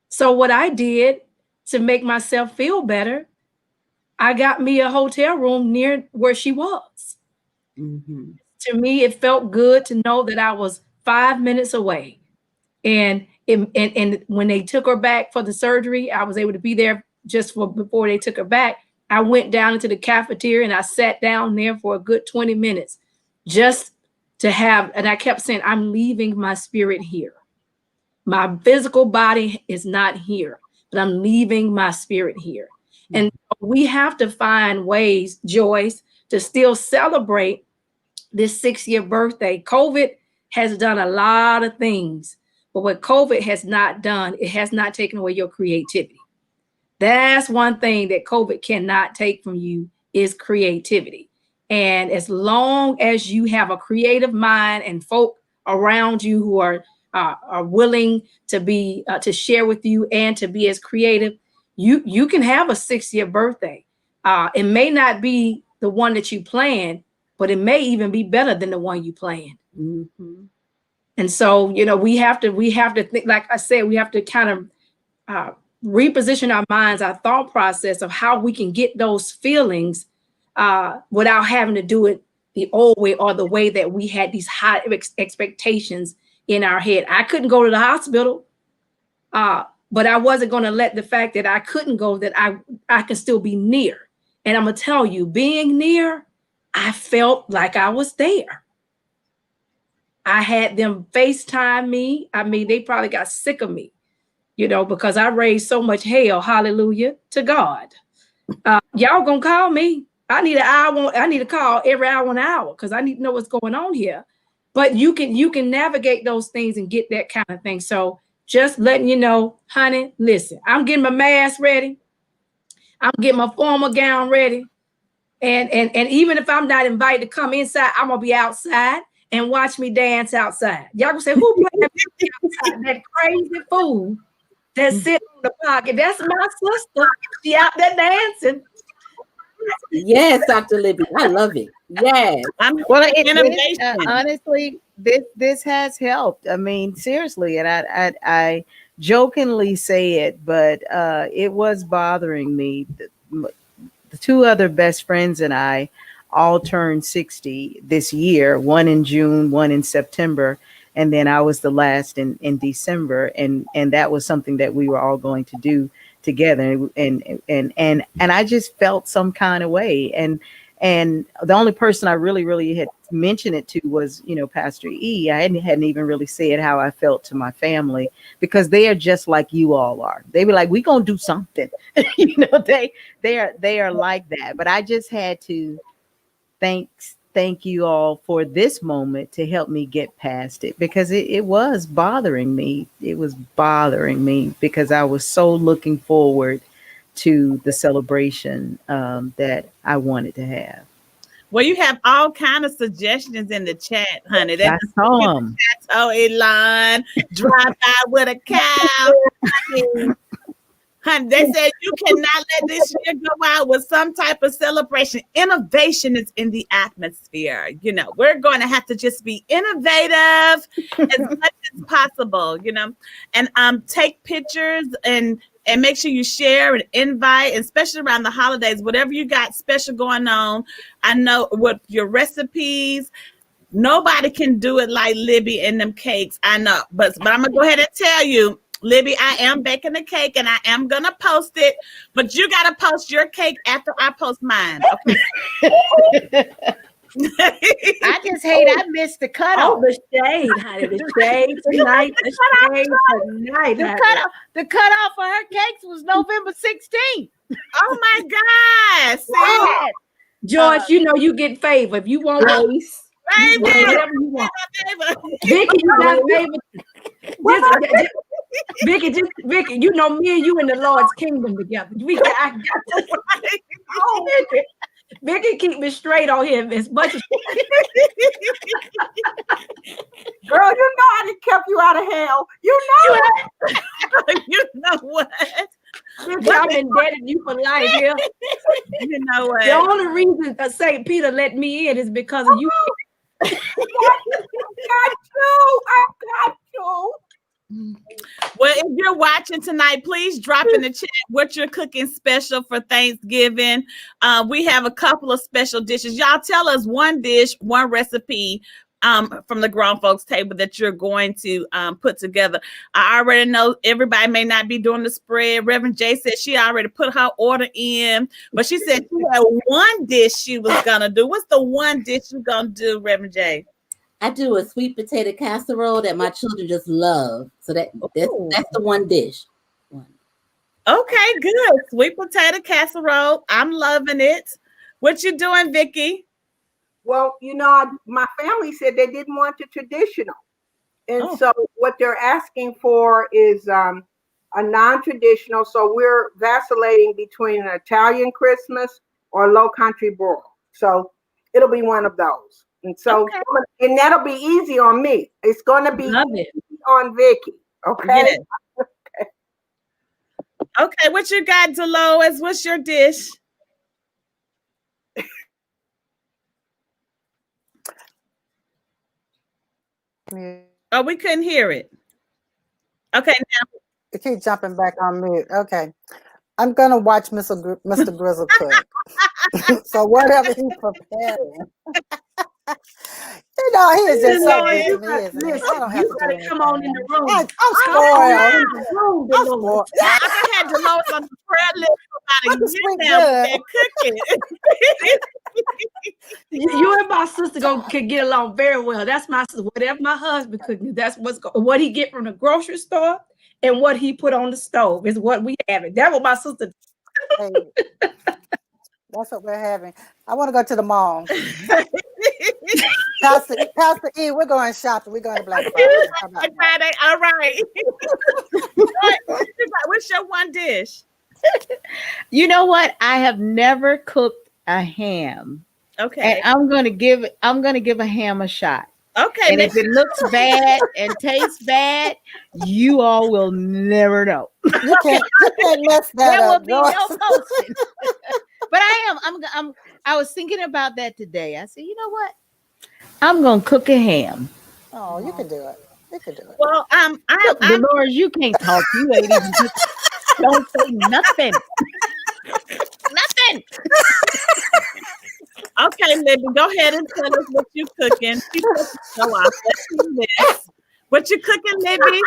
So what I did to make myself feel better, I got me a hotel room near where she was. Mm-hmm. To me, it felt good to know that I was 5 minutes away. And when they took her back for the surgery, I was able to be there just before they took her back. I went down into the cafeteria and I sat down there for a good 20 minutes just to have, and I kept saying, I'm leaving my spirit here. My physical body is not here, but I'm leaving my spirit here. Mm-hmm. And we have to find ways, Joyce, to still celebrate this 6-year birthday. COVID has done a lot of things, but what COVID has not done, it has not taken away your creativity. That's one thing that COVID cannot take from you is creativity. And as long as you have a creative mind and folk around you who are willing to be to share with you and to be as creative, you can have a 6-year birthday. It may not be the one that you planned, but it may even be better than the one you planned. Mm-hmm. And so, we have to think, like I said, we have to kind of reposition our minds, our thought process of how we can get those feelings without having to do it the old way or the way that we had these high expectations in our head. I couldn't go to the hospital, but I wasn't going to let the fact that I couldn't go, that I can still be near. And I'm going to tell you, being near, I felt like I was there. I had them FaceTime me. I mean, they probably got sick of me, because I raised so much hell, hallelujah, to God. Y'all gonna call me. I need an hour. I need a call every hour, an hour, because I need to know what's going on here. But you can navigate those things and get that kind of thing. So just letting you know, honey, listen, I'm getting my mask ready. I'm getting my formal gown ready. And even if I'm not invited to come inside, I'm gonna be outside and watch me dance outside. Y'all gonna say, who put that outside? That crazy fool that's sitting on the pocket. That's my sister. She out there dancing. Yes, Dr. Libby. I love it. Yes. Well, Innovation. honestly, this has helped. I mean, seriously, and I jokingly say it, but it was bothering me. The two other best friends and I all turned 60 this year, one in June, one in September, and then I was the last in December, and that was something that we were all going to do together, and I just felt some kind of way, and the only person I really had mentioned it to was, you know, Pastor E. I hadn't even really said how I felt to my family, because they are just like you all are. They be like, we gonna do something. You know, they are like that. But I just had to thank you all for this moment to help me get past it, because it was bothering me. It was bothering me because I was so looking forward to the celebration that I wanted to have. Well, you have all kind of suggestions in the chat, honey. I saw them. Oh, Elon, drive by with a cow. Honey, they said you cannot let this year go out with some type of celebration. Innovation is in the atmosphere. You know, we're going to have to just be innovative as much as possible, you know, and take pictures and make sure you share and invite, especially around the holidays, whatever you got special going on. I know with your recipes, nobody can do it like Libby and them cakes. I know, but I'm gonna go ahead and tell you, Libby, I am baking a cake and I am gonna post it, but you gotta post your cake after I post mine. Okay. I just hate I missed the cutoff. Oh, the shade, honey. The shade tonight. The shade tonight. The cutoff for her cakes was November 16th. Oh my gosh. See? George, you know you get favor. If you want race, whatever you want. Vicky, you got favor. Vicky, you know me and you in the Lord's kingdom together. Vicky keep me straight on him as much as Girl, you know I done kept you out of hell. You know You know what? Vicky, I'm indebted to you for life here. You know what? The only reason St. Peter let me in is because of you. I got you. Well, if you're watching tonight, please drop in the chat what you're cooking special for Thanksgiving. We have a couple of special dishes. Y'all tell us one dish, one recipe from the grown folks table that you're going to put together. I already know everybody may not be doing the spread. Reverend J said she already put her order in, but she said she had one dish she was gonna do. What's the one dish you're gonna do, Reverend J? I do a sweet potato casserole that my children just love. So that's the one dish. Okay, good. Sweet potato casserole. I'm loving it. What you doing, Vicky? Well, you know, my family said they didn't want the traditional. And so what they're asking for is a non-traditional. So we're vacillating between an Italian Christmas or low country broil. So it'll be one of those. And so, and that'll be easy on me. It's going to be easy on Vicky. Okay. Yeah. Okay. What you got, Dolores? What's your dish? Oh, we couldn't hear it. Okay. Now You keep jumping back on mute. Okay. I'm going to watch Mr. Grizzle cook. So whatever he's preparing. You know, he is just so good to me, isn't he? I don't have to do anything. Come on in the room. I'm spoiled. I'm spoiled. I had Dolores on the prayer list for about a year now with that cooking. You and my sister can get along very well. That's my sister. Whatever my husband cooking, that's what he get from the grocery store and what he put on the stove is what we have. That's what my sister. Hey, that's what we're having. I want to go to the mall. Pastor E, we're going shopping. We're going to Black Friday. How about Black that? Friday. All right. What's your one dish? You know what? I have never cooked a ham, Okay. and I'm gonna give a ham a shot. Okay. And if it looks bad and tastes bad, you all will never know. You can't mess that There will up, be no Joyce. posting. But I was thinking about that today. I said, you know what? I'm gonna cook a ham. Oh, you can do it. You can do it. Well, Look, Dolores, you can't talk. You ain't even don't say nothing. Nothing. okay, Libby, go ahead and tell us what you're cooking. Keep us so off. Let's do this. What you cooking, Libby?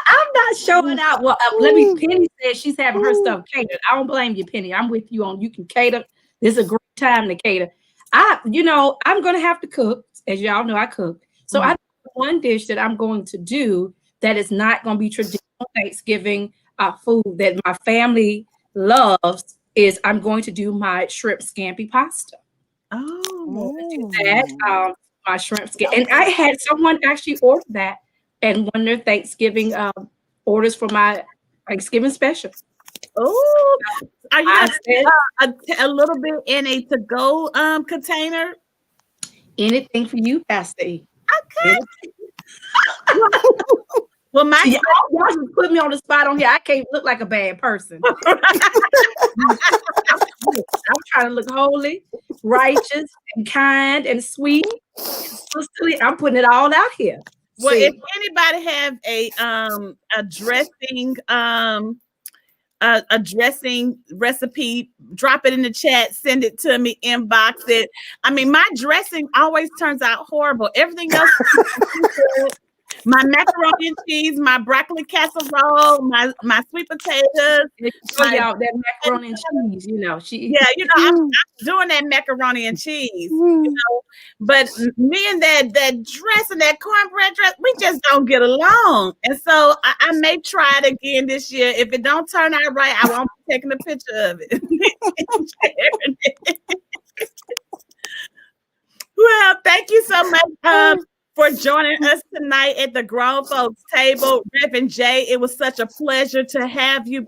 I'm not showing out. Well, let me. Penny said she's having her stuff catered. I don't blame you, Penny. I'm with you on. You can cater. This is a great time to cater. I'm going to have to cook, as y'all know. I cook, so I have one dish that I'm going to do that is not going to be traditional Thanksgiving food that my family loves. Is I'm going to do my shrimp scampi pasta. Oh, That my shrimp scampi, and I had someone actually order that. And one of their Thanksgiving orders for my Thanksgiving special. oh, are you I gonna a little bit in a to-go container? Anything for you, Pastor E. Okay. Well, my Y'all just put me on the spot on here. I can't look like a bad person. I'm trying to look holy, righteous, and kind, and sweet. And sisterly. I'm putting it all out here. well, See? if anybody have a dressing recipe, drop it in the chat, send it to me, inbox it. I mean, my dressing always turns out horrible. Everything else, my macaroni and cheese, my broccoli casserole, my sweet potatoes. Show y'all that macaroni and cheese, she I'm doing that macaroni and cheese, but me and that dress and that cornbread dress, we just don't get along. And so I may try it again this year. If it don't turn out right, I won't be taking a picture of it. Well, thank you so much for joining us tonight at the Grown Folks Table. Reverend Jay, it was such a pleasure to have you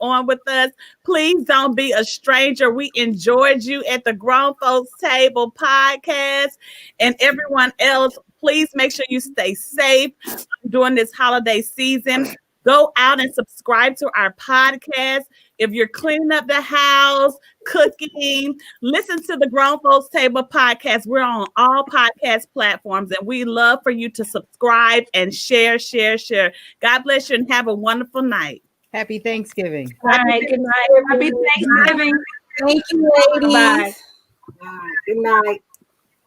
on with us. Please don't be a stranger. We enjoyed you at the Grown Folks Table podcast. And everyone else, please make sure you stay safe during this holiday season. Go out and subscribe to our podcast. If you're cleaning up the house, cooking, listen to the Grown Folks Table podcast. We're on all podcast platforms, and we love for you to subscribe and share. God bless you and have a wonderful night. Happy Thanksgiving. All right, good night. Happy Thanksgiving. Thank you, ladies. Bye. Good night.